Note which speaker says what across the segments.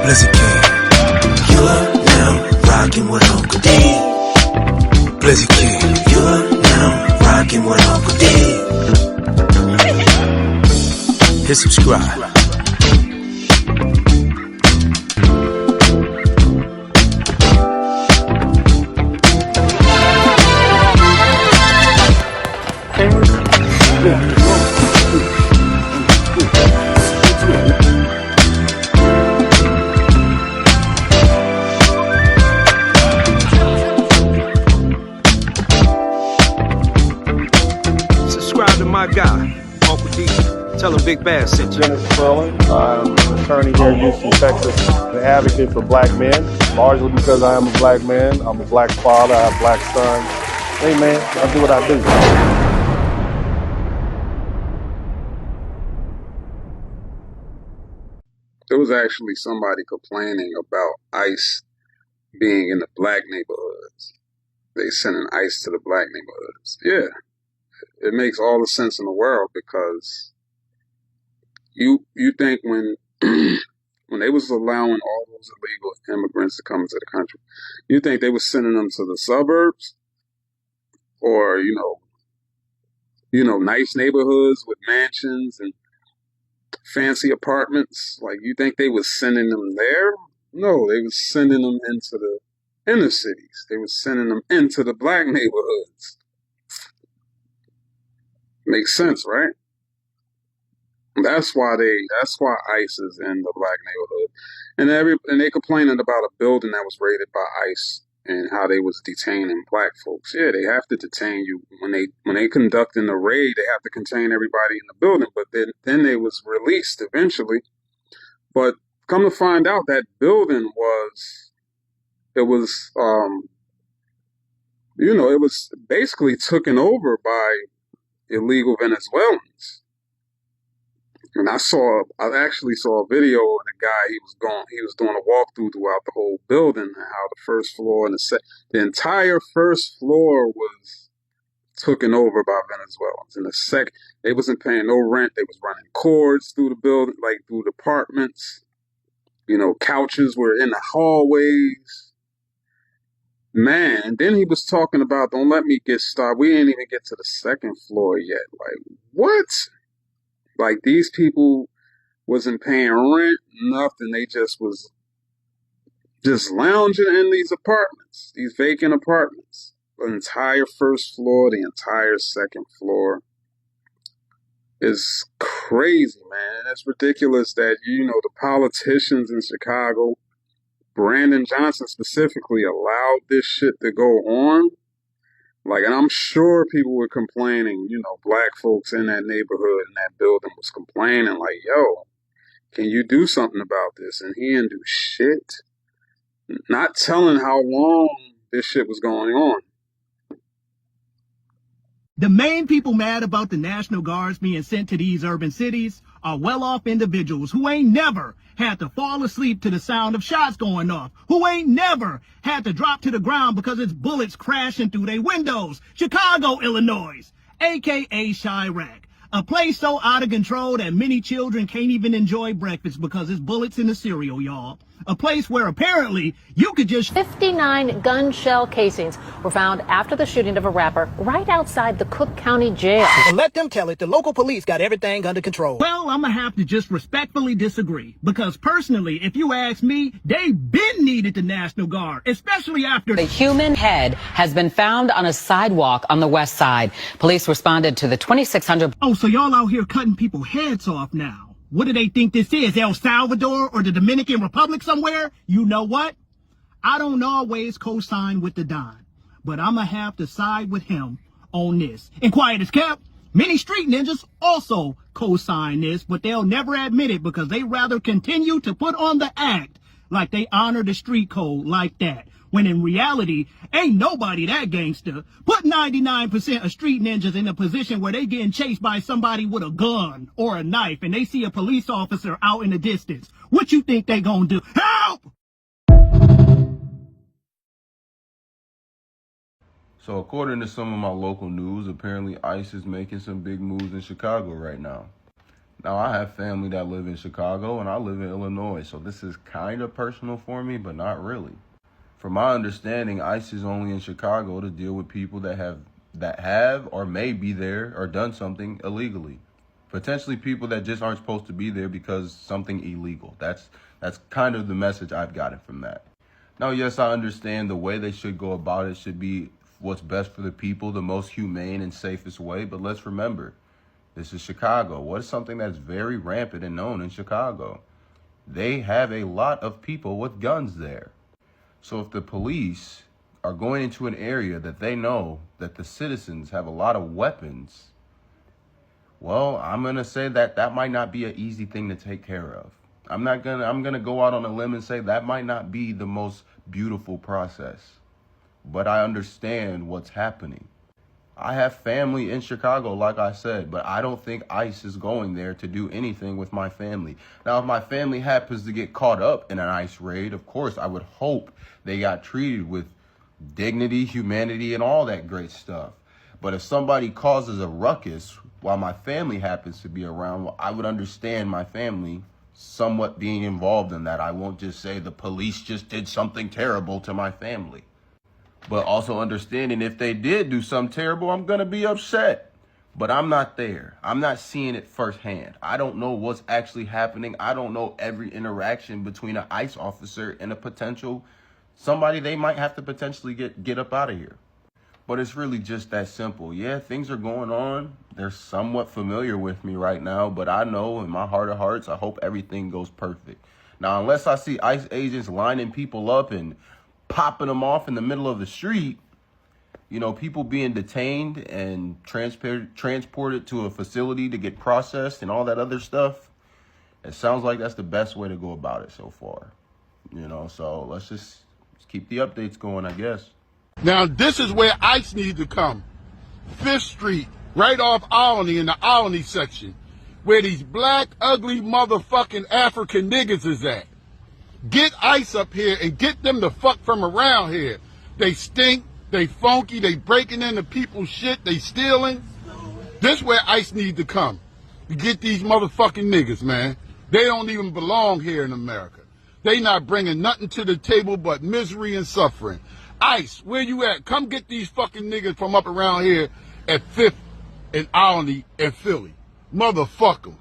Speaker 1: Blizzard King. You're now rocking with Uncle D. Blizzard King. You're now rocking with Uncle D. Hit subscribe.
Speaker 2: Subscribe to my guy, Uncle D. Tell him Big Bad sent you.
Speaker 3: Spurling. I'm an attorney here in Houston, Texas. An advocate for black men, largely because I am a black man. I'm a black father. I have black sons. Hey man, I do what I do.
Speaker 4: There was actually somebody complaining about ICE being in the black neighborhoods. They sending ICE to the black neighborhoods. Yeah, it makes all the sense in the world because you think when when they was allowing all those illegal immigrants to come into the country, you think they was sending them to the suburbs or you know nice neighborhoods with mansions and fancy apartments? Like, you think they was sending them there? No, they was sending them into the inner cities. They was sending them into the black neighborhoods. Makes sense, right? That's why ICE is in the black neighborhood. And they complaining about a building that was raided by ICE and how they was detaining black folks. Yeah, they have to detain you when they conducting the raid. They have to contain everybody in the building. But then they was released eventually. But come to find out, that building was basically taken over by illegal Venezuelans. And I actually saw a video of the guy. He was doing a walkthrough throughout the whole building and how the first floor and the entire first floor was taken over by Venezuelans. And they wasn't paying no rent. They was running cords through the building, like through the apartments. Couches were in the hallways. Man, and then he was talking about, don't let me get started. We didn't even get to the second floor yet. Like, what? Like, these people wasn't paying rent, nothing. They just was just lounging in these apartments, these vacant apartments. The entire first floor, the entire second floor is crazy, man. It's ridiculous that, the politicians in Chicago, Brandon Johnson specifically, allowed this shit to go on. Like, and I'm sure people were complaining, black folks in that neighborhood in that building was complaining like, yo, can you do something about this? And he didn't do shit. Not telling how long this shit was going on.
Speaker 5: The main people mad about the National Guards being sent to these urban cities are well-off individuals who ain't never had to fall asleep to the sound of shots going off, who ain't never had to drop to the ground because it's bullets crashing through their windows. Chicago, Illinois, aka Chirac, a place so out of control that many children can't even enjoy breakfast because there's bullets in the cereal, y'all. A place where apparently you could just...
Speaker 6: 59 gun shell casings were found after the shooting of a rapper right outside the Cook County Jail.
Speaker 5: And let them tell it, the local police got everything under control. Well, I'm gonna have to just respectfully disagree. Because personally, if you ask me, they been needed the National Guard, especially after...
Speaker 7: A human head has been found on a sidewalk on the west side. Police responded to the 2600...
Speaker 5: Oh, so y'all out here cutting people's heads off now. What do they think this is, El Salvador or the Dominican Republic somewhere? You know what? I don't always co-sign with the Don, but I'm going to have to side with him on this. And quiet as kept, many street ninjas also co-sign this, but they'll never admit it because they rather continue to put on the act like they honor the street code like that. When in reality, ain't nobody that gangster. Put 99% of street ninjas in a position where they getting chased by somebody with a gun or a knife and they see a police officer out in the distance. What you think they gonna do? Help!
Speaker 8: So according to some of my local news, apparently ICE is making some big moves in Chicago right now. Now, I have family that live in Chicago, and I live in Illinois, so this is kind of personal for me, but not really. From my understanding, ICE is only in Chicago to deal with people that have or may be there or done something illegally. Potentially people that just aren't supposed to be there because something illegal. That's kind of the message I've gotten from that. Now, yes, I understand the way they should go about it should be what's best for the people, the most humane and safest way, but let's remember, this is Chicago. What is something that's very rampant and known in Chicago? They have a lot of people with guns there. So if the police are going into an area that they know that the citizens have a lot of weapons, well, I'm going to say that might not be an easy thing to take care of. I'm going to go out on a limb and say that might not be the most beautiful process. But I understand what's happening. I have family in Chicago, like I said, but I don't think ICE is going there to do anything with my family. Now, if my family happens to get caught up in an ICE raid, of course, I would hope they got treated with dignity, humanity, and all that great stuff. But if somebody causes a ruckus while my family happens to be around, well, I would understand my family somewhat being involved in that. I won't just say the police just did something terrible to my family. But also understanding if they did do something terrible, I'm going to be upset. But I'm not there. I'm not seeing it firsthand. I don't know what's actually happening. I don't know every interaction between an ICE officer and a potential somebody they might have to potentially get up out of here. But it's really just that simple. Yeah, things are going on. They're somewhat familiar with me right now, but I know in my heart of hearts, I hope everything goes perfect. Now, unless I see ICE agents lining people up and popping them off in the middle of the street, you know, people being detained and transported to a facility to get processed and all that other stuff, it sounds like that's the best way to go about it so far. You know, so let's just keep the updates going, I guess.
Speaker 9: Now, this is where ICE needs to come. 5th Street, right off Albany, in the Albany section, where these black, ugly, motherfucking African niggas is at. Get ICE up here and get them the fuck from around here. They stink, they funky, they breaking into people's shit, they stealing. This is where ICE needs to come. You get these motherfucking niggas, man. They don't even belong here in America. They not bringing nothing to the table but misery and suffering. ICE, where you at? Come get these fucking niggas from up around here at 5th and Albany and Philly. Motherfuck 'em.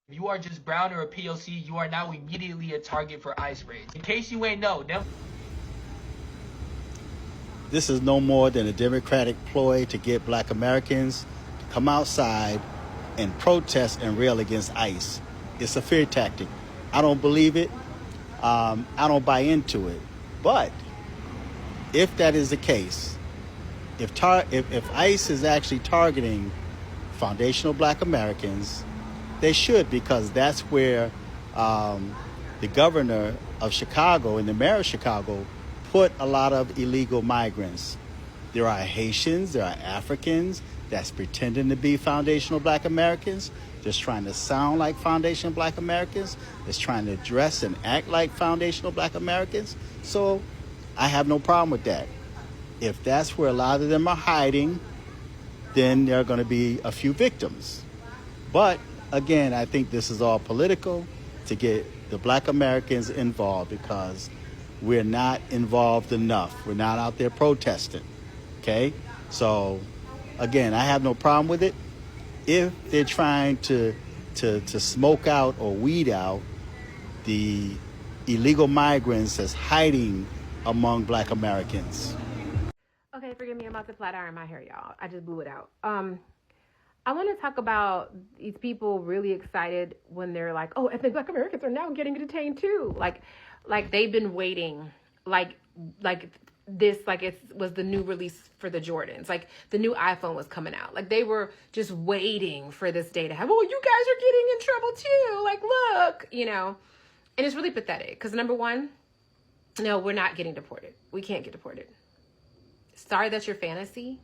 Speaker 10: If you are just brown or a POC, you are now immediately a target for ICE raids. In case you ain't know,
Speaker 11: this is no more than a Democratic ploy to get black Americans to come outside and protest and rail against ICE. It's a fear tactic. I don't believe it. I don't buy into it. But if that is the case, if ICE is actually targeting foundational black Americans, they should, because that's where the governor of Chicago and the mayor of Chicago put a lot of illegal migrants. There are Haitians, there are Africans that's pretending to be foundational black Americans, just trying to sound like foundational black Americans, that's trying to dress and act like foundational black Americans. So I have no problem with that. If that's where a lot of them are hiding, then there are going to be a few victims. But again, I think this is all political to get the black Americans involved, because we're not involved enough. We're not out there protesting. Okay? So again, I have no problem with it. If they're trying to smoke out or weed out the illegal migrants that's hiding among black Americans.
Speaker 12: Okay, forgive me, I'm about to flat iron my hair, y'all. I just blew it out. I want to talk about these people really excited when they're like, oh, ethnic black Americans are now getting detained too. Like they've been waiting, like this, like it was the new release for the Jordans, like the new iPhone was coming out. Like they were just waiting for this day to have, oh, you guys are getting in trouble too. Like, look, you know, and it's really pathetic because number one, no, we're not getting deported. We can't get deported. Sorry, that's your fantasy.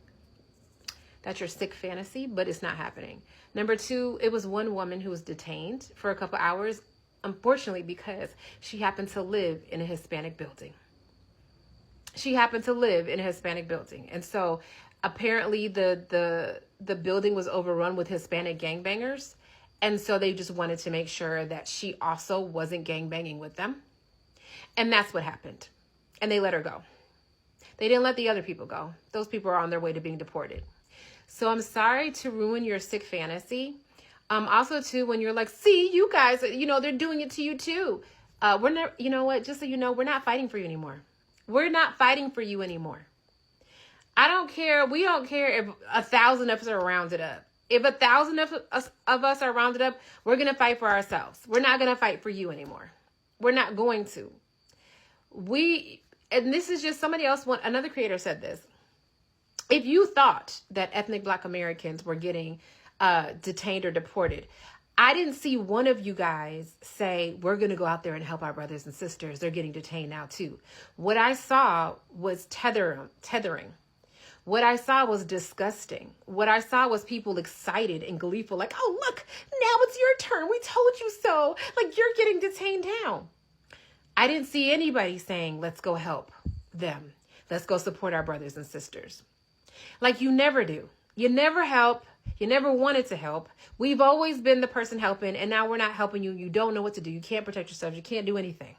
Speaker 12: That's your sick fantasy, but it's not happening. Number two, it was one woman who was detained for a couple hours, unfortunately, because she happened to live in a Hispanic building. she happened to live in a Hispanic building. And so apparently the building was overrun with Hispanic gangbangers. And so they just wanted to make sure that she also wasn't gangbanging with them. And that's what happened. And they let her go. They didn't let the other people go. Those people are on their way to being deported. So I'm sorry to ruin your sick fantasy. Also, too, when you're like, see, you guys, they're doing it to you, too. We're not, you know what, just so you know, we're not fighting for you anymore. We're not fighting for you anymore. I don't care. We don't care if 1,000 of us are rounded up. If 1,000 of us are rounded up, we're going to fight for ourselves. We're not going to fight for you anymore. We're not going to. And this is just somebody else, another creator said this. If you thought that ethnic Black Americans were getting detained or deported, I didn't see one of you guys say, we're going to go out there and help our brothers and sisters. They're getting detained now, too. What I saw was tethering. What I saw was disgusting. What I saw was people excited and gleeful, like, oh, look, now it's your turn. We told you so. Like, you're getting detained now. I didn't see anybody saying, let's go help them. Let's go support our brothers and sisters. Like you never do. You never help. You never wanted to help. We've always been the person helping, and now we're not helping you. You don't know what to do. You can't protect yourself. You can't do anything.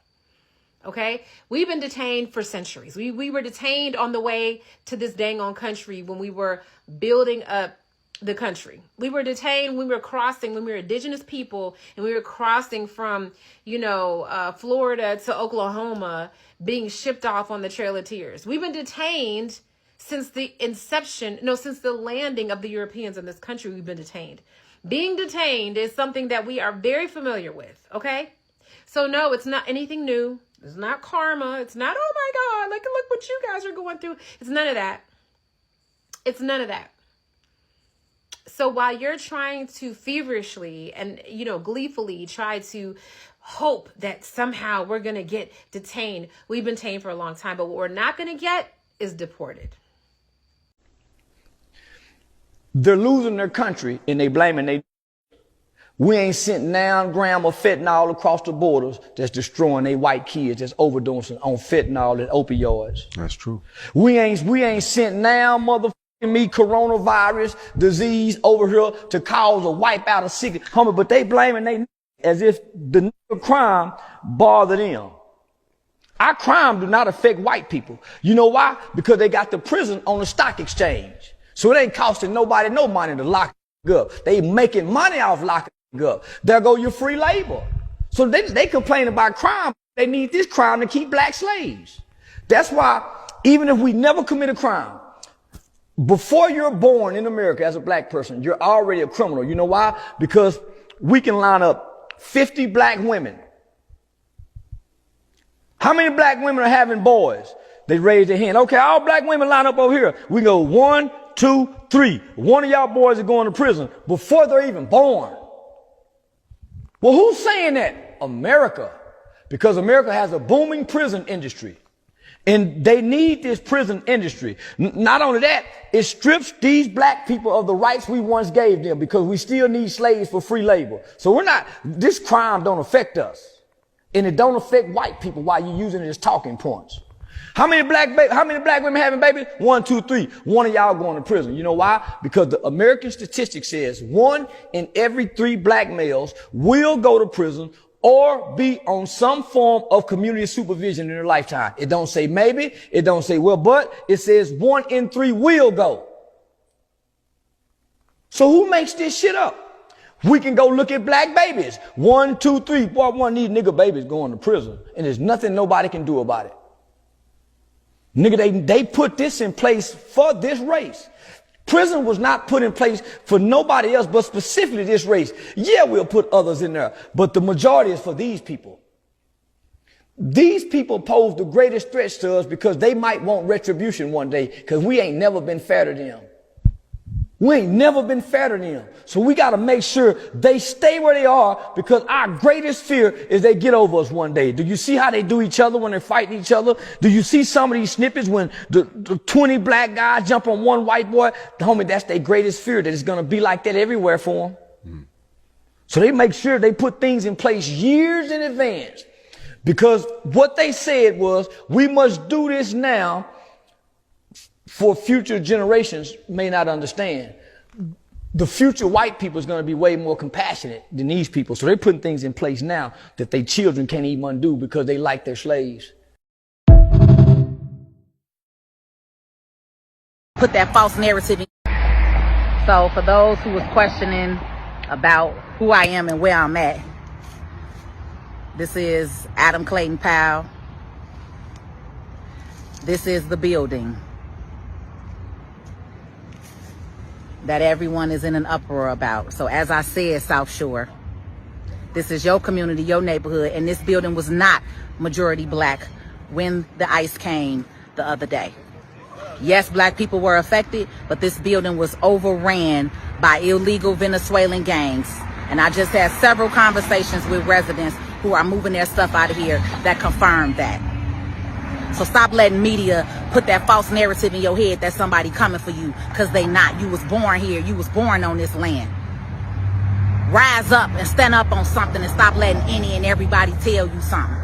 Speaker 12: Okay? We've been detained for centuries. We were detained on the way to this dang on country when we were building up the country. We were detained when we were crossing, when we were indigenous people, and we were crossing from, Florida to Oklahoma, being shipped off on the Trail of Tears. We've been detained since the landing of the Europeans in this country. We've been detained. Being detained is something that we are very familiar with. Okay. So no, it's not anything new. It's not karma. It's not, oh my God, look what you guys are going through. It's none of that. It's none of that. So while you're trying to feverishly and, gleefully try to hope that somehow we're going to get detained, we've been detained for a long time, but what we're not going to get is deported.
Speaker 13: They're losing their country and they blaming they. We ain't sent 9 grams of fentanyl across the borders that's destroying they white kids that's overdosing on fentanyl and opioids.
Speaker 8: That's true.
Speaker 13: We ain't sent now motherfucking me coronavirus disease over here to cause a wipe out of sick homie, but they blaming they as if the crime bother them. Our crime do not affect white people. You know why? Because they got the prison on the stock exchange. So it ain't costing nobody no money to lock up. They making money off locking up. There go your free labor. So they complain about crime. They need this crime to keep black slaves. That's why even if we never commit a crime, before you're born in America as a black person, you're already a criminal. You know why? Because we can line up 50 black women. How many black women are having boys? They raise their hand. Okay, all black women line up over here. We go 1, 2, 3. One of y'all boys are going to prison before they're even born. Well, who's saying that? America. Because America has a booming prison industry. And they need this prison industry. Not only that, it strips these black people of the rights we once gave them because we still need slaves for free labor. So this crime don't affect us. And it don't affect white people while you're using it as talking points. How many black women having babies? 1, 2, 3. One of y'all going to prison. You know why? Because the American statistic says 1 in every 3 black males will go to prison or be on some form of community supervision in their lifetime. It don't say maybe. It don't say well, but it says 1 in 3 will go. So who makes this shit up? We can go look at black babies. 1, 2, 3. Boy, one of these nigga babies going to prison. And there's nothing nobody can do about it. Nigga, they put this in place for this race. Prison was not put in place for nobody else, but specifically this race. Yeah, we'll put others in there, but the majority is for these people. These people pose the greatest threats to us because they might want retribution one day because we ain't never been fair to them. We ain't never been fair to them. So we got to make sure they stay where they are because our greatest fear is they get over us one day. Do you see how they do each other when they're fighting each other? Do you see some of these snippets when the 20 black guys jump on one white boy? Homie, that's their greatest fear, that it's going to be like that everywhere for them. So they make sure they put things in place years in advance. Because what they said was, we must do this now for future generations may not understand. The future white people is going to be way more compassionate than these people. So they're putting things in place now that their children can't even undo because they like their slaves.
Speaker 14: Put that false narrative in. So for those who was questioning about who I am and where I'm at, this is Adam Clayton Powell. This is the building that everyone is in an uproar about. So as I said, South Shore, this is your community, your neighborhood, and this building was not majority black when the ICE came the other day. Yes, black people were affected, but this building was overran by illegal Venezuelan gangs. And I just had several conversations with residents who are moving their stuff out of here that confirmed that. So stop letting media put that false narrative in your head that somebody coming for you, because they not. You was born here. You was born on this land. Rise up and stand up on something and stop letting any and everybody tell you something.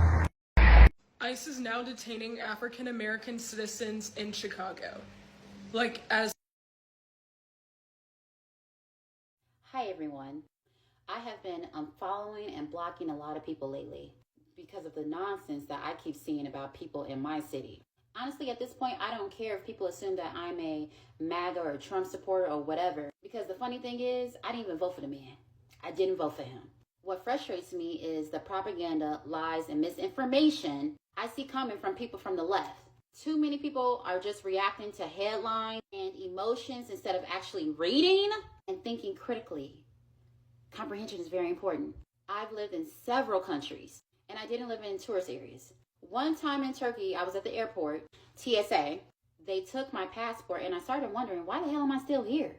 Speaker 15: ICE is now detaining African American citizens in Chicago. Like, as...
Speaker 16: Hi everyone. I have been unfollowing and blocking a lot of people lately because of the nonsense that I keep seeing about people in my city. Honestly, at this point, I don't care if people assume that I'm a MAGA or a Trump supporter or whatever, because the funny thing is, I didn't even vote for the man. I didn't vote for him. What frustrates me is the propaganda, lies, and misinformation I see coming from people from the left. Too many people are just reacting to headlines and emotions instead of actually reading and thinking critically. Comprehension is very important. I've lived in several countries, and I didn't live in tourist areas. One time in Turkey, I was at the airport, TSA. They took my passport, and I started wondering, why the hell am I still here?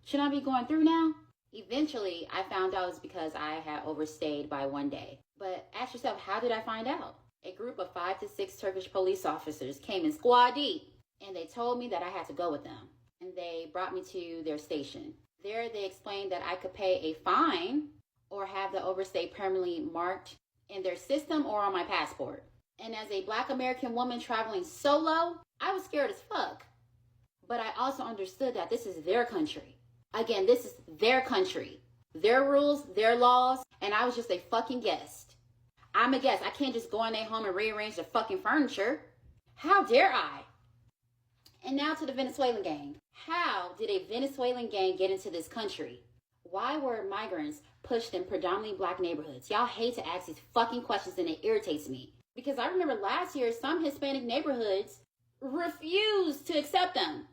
Speaker 16: Should I be going through now? Eventually, I found out it was because I had overstayed by 1 day. But ask yourself, how did I find out? A group of 5 to 6 Turkish police officers came in squad deep, and they told me that I had to go with them. And they brought me to their station. There, they explained that I could pay a fine or have the overstay permanently marked in their system or on my passport. And as a Black American woman traveling solo, I was scared as fuck. But I also understood that this is their country. Again, this is their country, their rules, their laws, and I was just a fucking guest. I'm a guest. I can't just go in their home and rearrange the fucking furniture. How dare I? And now to the Venezuelan gang. How did a Venezuelan gang get into this country? Why were migrants pushed in predominantly Black neighborhoods? Y'all hate to ask these fucking questions, and it irritates me. Because I remember last year, some Hispanic neighborhoods refused to accept them.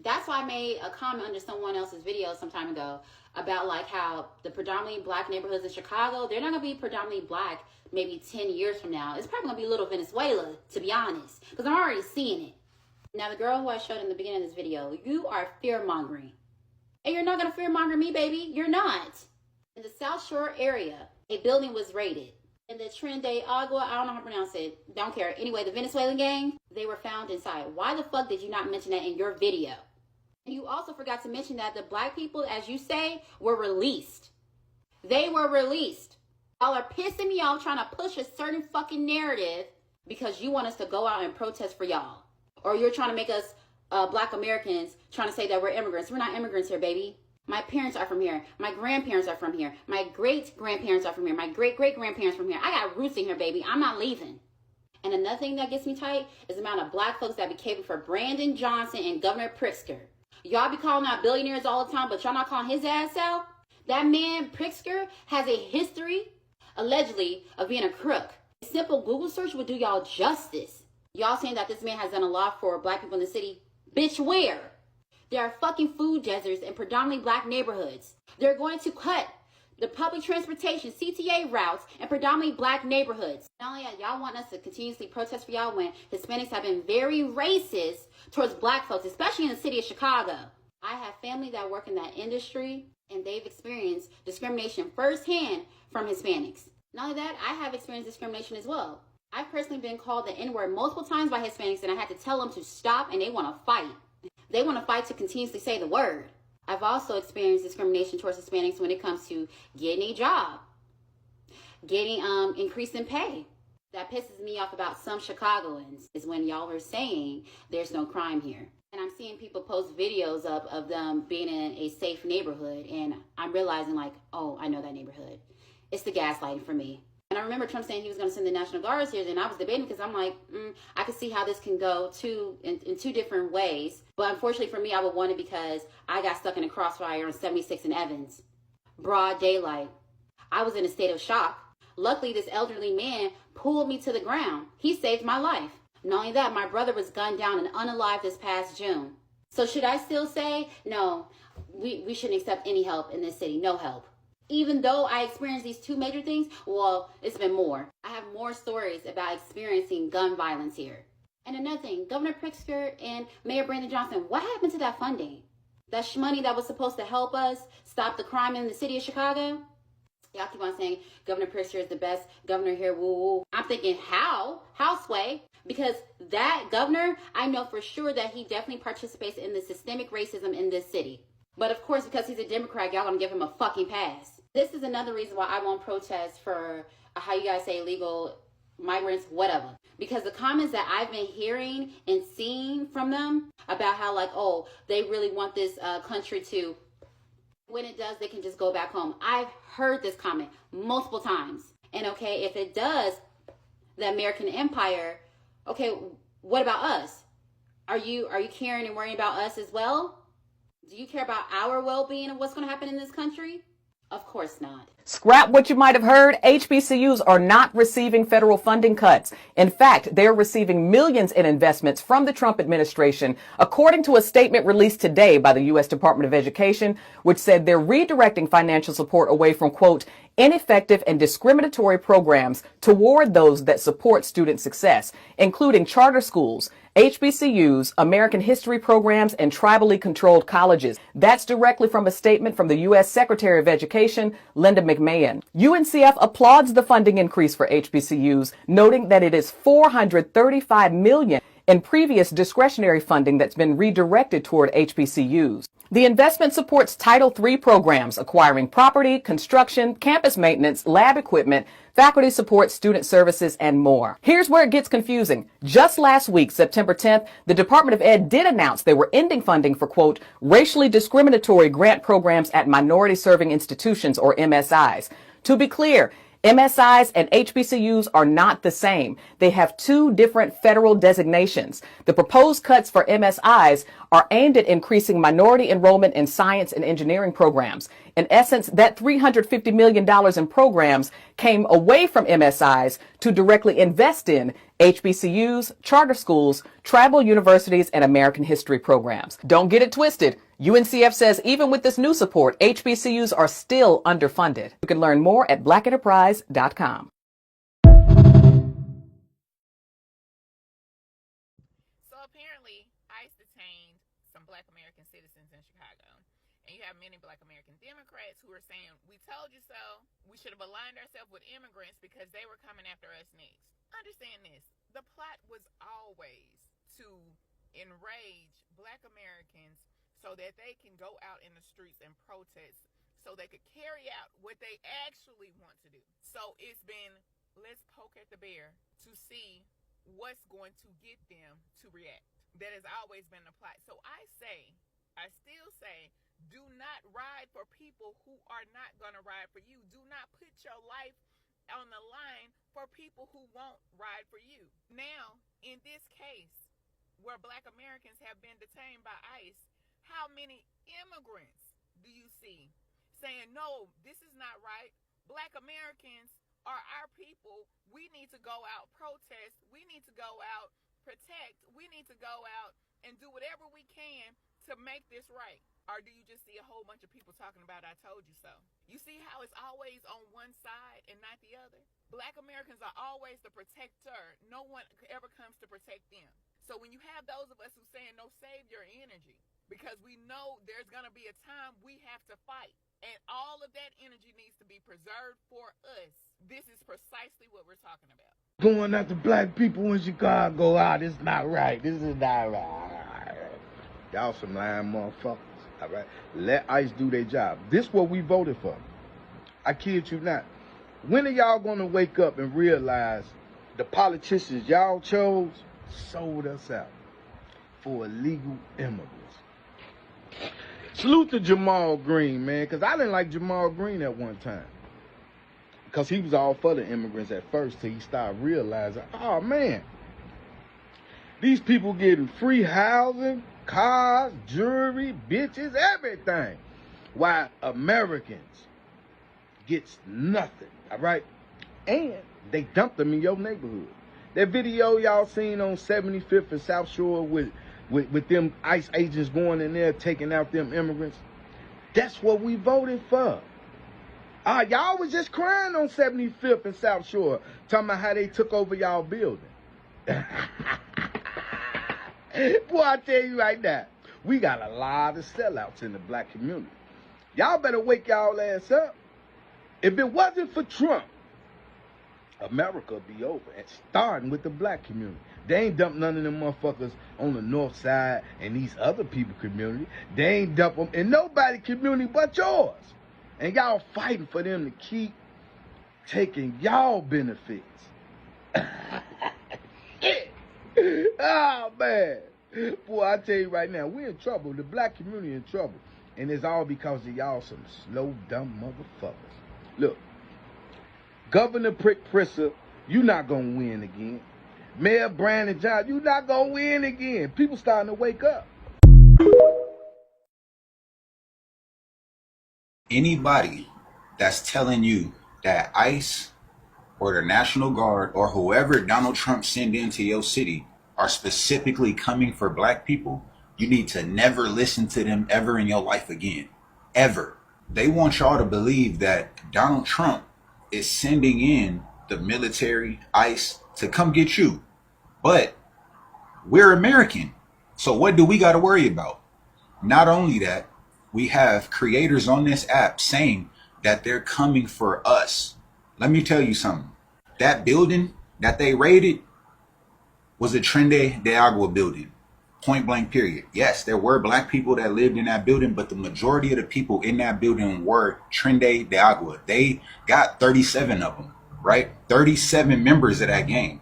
Speaker 16: That's why I made a comment under someone else's video some time ago about like how the predominantly Black neighborhoods in Chicago, they're not going to be predominantly Black maybe 10 years from now. It's probably going to be little Venezuela, to be honest, because I'm already seeing it. Now, the girl who I showed in the beginning of this video, you are fear-mongering. And you're not going to fear-monger me, baby. You're not. In the South Shore area, a building was raided. In the Tren de Agua, I don't know how to pronounce it. Don't care. Anyway, the Venezuelan gang, they were found inside. Why the fuck did you not mention that in your video? And you also forgot to mention that the Black people, as you say, were released. They were released. Y'all are pissing me off trying to push a certain fucking narrative because you want us to go out and protest for y'all. Or you're trying to make us Black Americans trying to say that we're immigrants. We're not immigrants here, baby. My parents are from here. My grandparents are from here. My great-grandparents are from here. My great-great-grandparents from here. I got roots in here, baby. I'm not leaving. And another thing that gets me tight is the amount of Black folks that be caping for Brandon Johnson and Governor Pritzker. Y'all be calling out billionaires all the time, but y'all not calling his ass out? That man, Pritzker, has a history, allegedly, of being a crook. A simple Google search would do y'all justice. Y'all saying that this man has done a lot for Black people in the city? Bitch, where? There are fucking food deserts in predominantly Black neighborhoods. They're going to cut the public transportation, CTA routes, in predominantly Black neighborhoods. Not only that, y'all want us to continuously protest for y'all when Hispanics have been very racist towards Black folks, especially in the city of Chicago. I have family that work in that industry, and they've experienced discrimination firsthand from Hispanics. Not only that, I have experienced discrimination as well. I've personally been called the N-word multiple times by Hispanics, and I had to tell them to stop, and they want to fight. They want to fight to continuously say the word. I've also experienced discrimination towards Hispanics when it comes to getting a job, getting increase in pay. that pisses me off about some Chicagoans is when y'all are saying there's no crime here. And I'm seeing people post videos of them being in a safe neighborhood, and I'm realizing like, oh, I know that neighborhood. It's the gaslighting for me. And I remember Trump saying he was going to send the National Guards here, and I was debating because I'm like, I could see how this can go in two different ways. But unfortunately for me, I would want it because I got stuck in a crossfire on 76 and Evans. Broad daylight. I was in a state of shock. Luckily, this elderly man pulled me to the ground. He saved my life. Not only that, my brother was gunned down and unalived this past June. So should I still say, no, we shouldn't accept any help in this city, no help? Even though I experienced these two major things, well, it's been more. I have more stories about experiencing gun violence here. And another thing, Governor Pritzker and Mayor Brandon Johnson, what happened to that funding? That money that was supposed to help us stop the crime in the city of Chicago? Y'all keep on saying Governor Pritzker is the best governor here, woo woo. I'm thinking, how? How, Sway? Because that governor, I know for sure that he definitely participates in the systemic racism in this city. But of course, because he's a Democrat, y'all gonna give him a fucking pass. This is another reason why I won't protest for, how you guys say, illegal migrants, whatever. Because the comments that I've been hearing and seeing from them about how like, oh, they really want this country to, when it does, they can just go back home. I've heard this comment multiple times. And okay, if it does, the American empire, okay, what about us? Are you caring and worrying about us as well? Do you care about our well-being and what's going to happen in this country? Of course not.
Speaker 7: Scrap what you might have heard. HBCUs are not receiving federal funding cuts. In fact, they're receiving millions in investments from the Trump administration, according to a statement released today by the U.S. Department of Education, which said they're redirecting financial support away from, quote, ineffective and discriminatory programs toward those that support student success, including charter schools, HBCUs, American history programs, and tribally controlled colleges. That's directly from a statement from the U.S. Secretary of Education, Linda McMahon. UNCF applauds the funding increase for HBCUs, noting that it is $435 million in previous discretionary funding that's been redirected toward HBCUs. The investment supports Title III programs, acquiring property, construction, campus maintenance, lab equipment, faculty support, student services, and more. Here's where it gets confusing. Just last week, September 10th, the Department of Ed did announce they were ending funding for, quote, racially discriminatory grant programs at minority serving institutions, or MSIs. To be clear, MSIs and HBCUs are not the same. They have two different federal designations. The proposed cuts for MSIs are aimed at increasing minority enrollment in science and engineering programs. In essence, that $350 million in programs came away from MSIs to directly invest in HBCUs, charter schools, tribal universities, and American history programs. Don't get it twisted. UNCF says even with this new support, HBCUs are still underfunded. You can learn more at blackenterprise.com.
Speaker 17: So apparently, ICE detained some Black American citizens in Chicago. And you have many Black American Democrats who are saying, we told you so. We should have aligned ourselves with immigrants because they were coming after us next. Understand this. The plot was always to enrage Black Americans so that they can go out in the streets and protest, so they could carry out what they actually want to do. So it's been, let's poke at the bear to see what's going to get them to react. That has always been the plot. So I still say, do not ride for people who are not going to ride for you. Do not put your life on the line for people who won't ride for you. Now, in this case, where Black Americans have been detained by ICE, how many immigrants do you see saying, no, this is not right? Black Americans are our people. We need to go out, protest. We need to go out, protect. We need to go out and do whatever we can to make this right. Or do you just see a whole bunch of people talking about, I told you so? You see how it's always on one side and not the other? Black Americans are always the protector. No one ever comes to protect them. So when you have those of us who saying, no, save your energy, because we know there's going to be a time we have to fight. And all of that energy needs to be preserved for us. This is precisely what we're talking about.
Speaker 9: Going after black people in Chicago, this is not right. This is not right. Y'all some lying motherfuckers, all right? Let ICE do their job. This what we voted for. I kid you not. When are y'all going to wake up and realize
Speaker 18: the politicians y'all chose sold us out for illegal immigrants. Salute to Jamal Green, man, because I didn't like Jamal Green at one time. Because he was all for the immigrants at first till he started realizing, oh, man, these people getting free housing, cars, jewelry, bitches, everything. While Americans gets nothing, all right? And they dumped them in your neighborhood. That video y'all seen on 75th and South Shore with them ICE agents going in there taking out them immigrants, that's what we voted for. Y'all was just crying on 75th and South Shore, talking about how they took over y'all building. Boy, I tell you right now, we got a lot of sellouts in the black community. Y'all better wake y'all ass up. If it wasn't for Trump, America would be over, and starting with the black community. They ain't dumped none of them motherfuckers on the north side and these other people community. They ain't dumped them in nobody community but yours. And y'all fighting for them to keep taking y'all benefits. Oh, man. Boy, I tell you right now, we in trouble. The black community in trouble. And it's all because of y'all some slow, dumb motherfuckers. Look, Governor Pritzker, you not going to win again. Mayor Brandon Johnson, you not going to win again. People starting to wake up.
Speaker 19: Anybody that's telling you that ICE or the National Guard or whoever Donald Trump send into your city are specifically coming for black people, you need to never listen to them ever in your life again. Ever. They want y'all to believe that Donald Trump is sending in the military, ICE, to come get you. But we're American. So what do we got to worry about? Not only that, we have creators on this app saying that they're coming for us. Let me tell you something. That building that they raided was a Trende de Agua building. Point blank period. Yes, there were black people that lived in that building, but the majority of the people in that building were Trende de Agua. They got 37 of them, right? 37 members of that gang.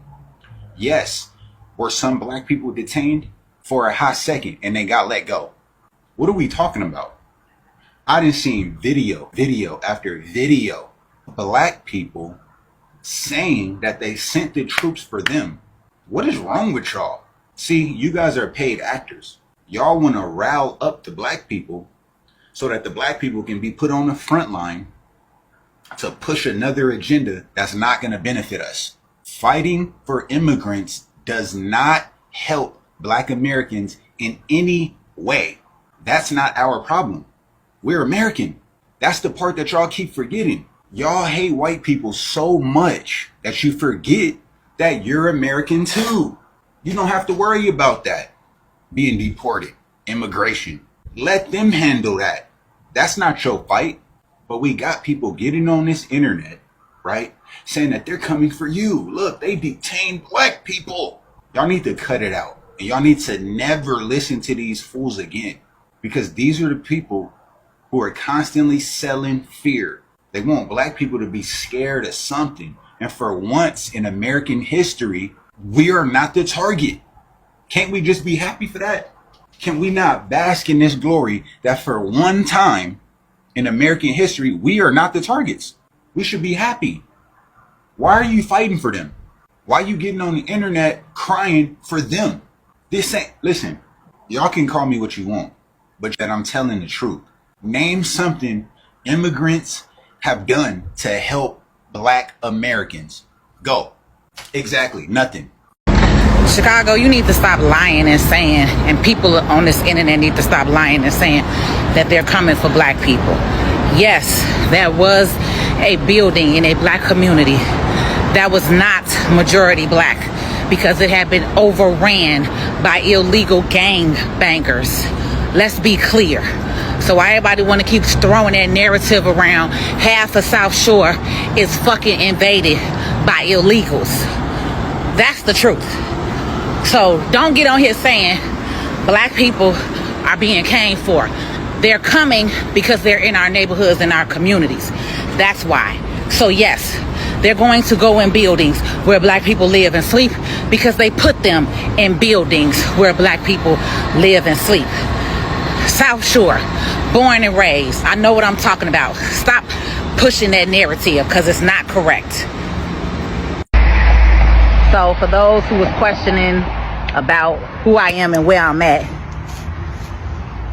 Speaker 19: Yes, were some black people detained for a hot second and they got let go. What are we talking about? I done seen video after video of black people saying that they sent the troops for them. What is wrong with y'all? See, you guys are paid actors. Y'all want to rile up the black people so that the black people can be put on the front line to push another agenda that's not going to benefit us. Fighting for immigrants does not help black Americans in any way. That's not our problem. We're American. That's the part that y'all keep forgetting. Y'all hate white people so much that you forget that you're American too. You don't have to worry about that. Being deported, immigration. Let them handle that. That's not your fight. But we got people getting on this internet, right? Saying that they're coming for you. Look, they detained black people. Y'all need to cut it out. And y'all need to never listen to these fools again. Because these are the people who are constantly selling fear. They want black people to be scared of something. And for once in American history, we are not the target. Can't we just be happy for that? Can we not bask in this glory that for one time in American history, we are not the targets? We should be happy. Why are you fighting for them? Why are you getting on the internet crying for them? This ain't, listen, y'all can call me what you want, but that I'm telling the truth. Name something immigrants have done to help black Americans. Go. Exactly. Nothing.
Speaker 14: Chicago, you need to stop lying and saying, and people on this internet need to stop lying and saying that they're coming for black people. Yes, there was a building in a black community that was not majority black because it had been overran by illegal gang bangers. Let's be clear. So why everybody want to keep throwing that narrative around half of South Shore is fucking invaded by illegals. That's the truth. So don't get on here saying black people are being came for. They're coming because they're in our neighborhoods and our communities. That's why. So yes, They're going to go in buildings where black people live and sleep because they put them in buildings where black people live and sleep. South Shore, born and raised. I know what I'm talking about. Stop pushing that narrative because it's not correct. So for those who was questioning about who I am and where I'm at,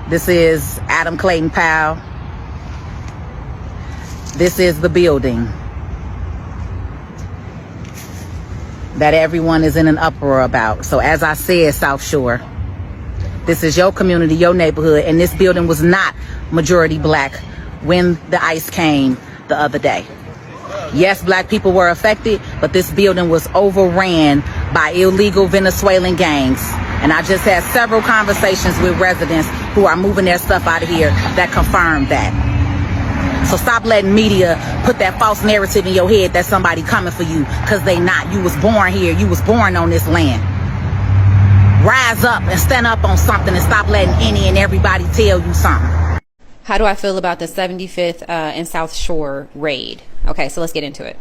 Speaker 14: this is Adam Clayton Powell. This is the building that everyone is in an uproar about. So as I said, South Shore, this is your community, your neighborhood, and this building was not majority black when the ICE came the other day. Yes, black people were affected, but this building was overran by illegal Venezuelan gangs. And I just had several conversations with residents who are moving their stuff out of here that confirmed that. So stop letting media put that false narrative in your head that somebody coming for you, because they not. You was born here. You was born on this land. Rise up and stand up on something and stop letting any and everybody tell you something.
Speaker 20: How do I feel about the 75th and South Shore raid? Okay, so let's get into it.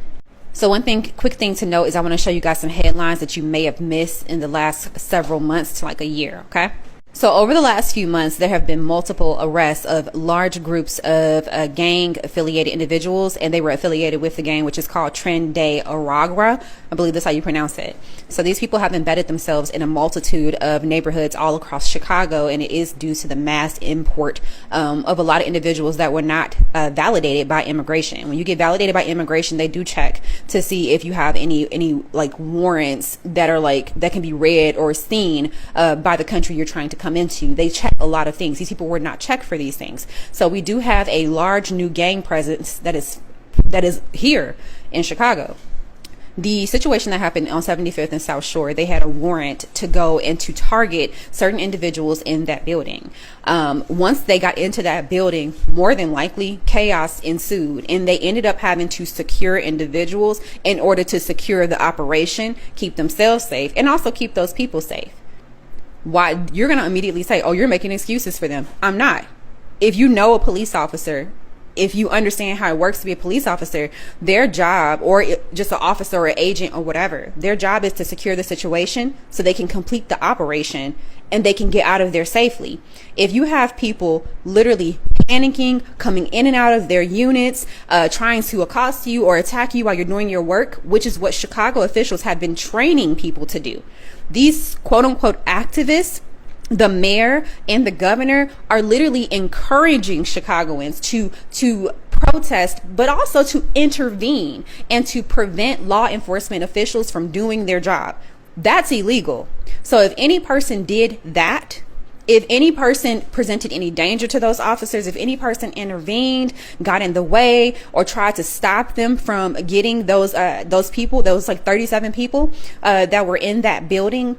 Speaker 20: So one quick thing to note is I want to show you guys some headlines that you may have missed in the last several months to like a year, okay? So over the last few months, there have been multiple arrests of large groups of gang-affiliated individuals, and they were affiliated with the gang, which is called Tren de Aragua. I believe that's how you pronounce it. So these people have embedded themselves in a multitude of neighborhoods all across Chicago, and it is due to the mass import of a lot of individuals that were not validated by immigration. When you get validated by immigration, they do check to see if you have any like warrants that are like that can be read or seen by the country you're trying to come into. They check a lot of things. These people were not checked for these things. So we do have a large new gang presence that is here in Chicago. The situation that happened on 75th and South Shore, they had a warrant to go and to target certain individuals in that building. Once they got into that building, more than likely chaos ensued, and they ended up having to secure individuals in order to secure the operation, keep themselves safe, and also keep those people safe. Why? You're going to immediately say, oh, you're making excuses for them. I'm not. If you know a police officer, if you understand how it works to be a police officer, their job, or just an officer or an agent or whatever, their job is to secure the situation so they can complete the operation and they can get out of there safely. If you have people literally panicking, coming in and out of their units, trying to accost you or attack you while you're doing your work, which is what Chicago officials have been training people to do. These quote unquote activists, the mayor and the governor, are literally encouraging Chicagoans to protest, but also to intervene and to prevent law enforcement officials from doing their job. That's illegal. So if any person did that, if any person presented any danger to those officers, if any person intervened, got in the way, or tried to stop them from getting those people, those like 37 people that were in that building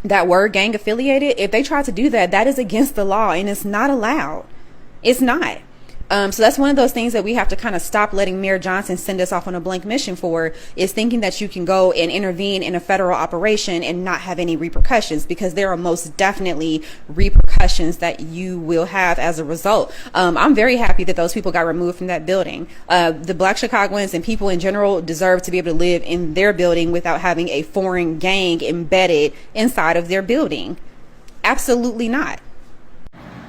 Speaker 20: that were gang affiliated, if they tried to do that, that is against the law and it's not allowed. It's not. So that's one of those things that we have to kind of stop letting Mayor Johnson send us off on a blank mission for, is thinking that you can go and intervene in a federal operation and not have any repercussions, because there are most definitely repercussions that you will have as a result. I'm very happy that those people got removed from that building. The Black Chicagoans and people in general deserve to be able to live in their building without having a foreign gang embedded inside of their building. Absolutely not.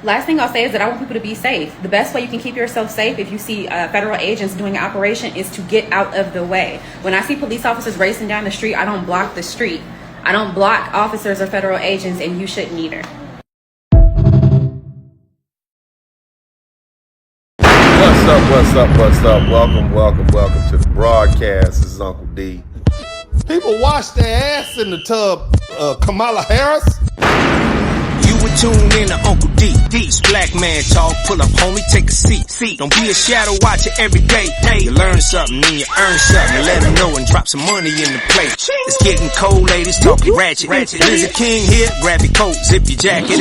Speaker 20: Last thing I'll say is that I want people to be safe. The best way you can keep yourself safe if you see federal agents doing an operation is to get out of the way. When I see police officers racing down the street, I don't block the street. I don't block officers or federal agents, and you shouldn't either.
Speaker 21: What's up? Welcome to the broadcast. This is Uncle D.
Speaker 18: People wash their ass in the tub, Kamala Harris.
Speaker 1: You would tune in to Uncle D. This black man talk. Pull up, homie, take a seat. Don't be a shadow watcher every day. You learn something, then you earn something. Let them know and drop some money in the plate. It's getting cold, ladies, talking ratchet. Blizzard King here, grab your coat, zip your jacket.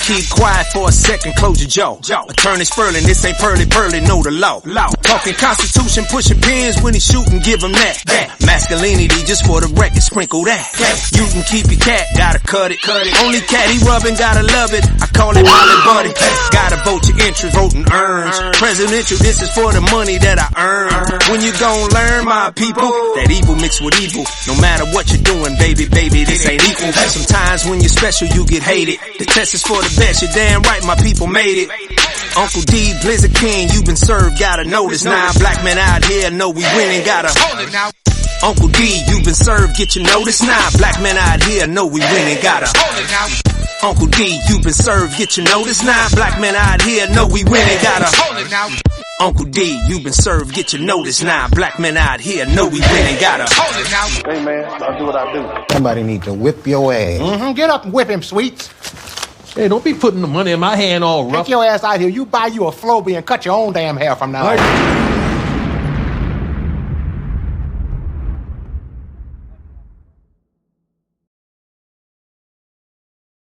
Speaker 1: Keep quiet for a second, close your jaw. Attorney Spurling, this ain't pearly, know the law. Talking Constitution, pushing pins when he shooting, give him that. Masculinity, just for the record, sprinkle that. You can keep your cat, gotta cut it. Only cat he rubbing, gotta love it. I call it Molly Buddy. Got a vote your interest, voting earns. Presidential, this is for the money that I earn. When you gon' learn, my people, that evil mixed with evil. No matter what you're doing, baby, this ain't equal. Sometimes when you're special, you get hated. The test is for the best, you're damn right, my people made it. Uncle D, Blizzard King, you been served, gotta notice. Now black men out here know we winning, gotta hold it now. Uncle D, you been served, get your notice. Now black men out here know we winning, gotta hold it now. Uncle D, you been served, get your notice. Now black men out here know we winning, gotta hold it now. Uncle D, you been served, get your notice. Now black men out here know we winning, gotta hold it now.
Speaker 3: Hey man, I do what I do.
Speaker 2: Somebody need to whip your ass.
Speaker 22: Get up and whip him, Sweets.
Speaker 23: Hey, don't be putting the money in my hand all rough.
Speaker 22: Take your ass out here. You buy you a Floby and cut your own damn hair from now on.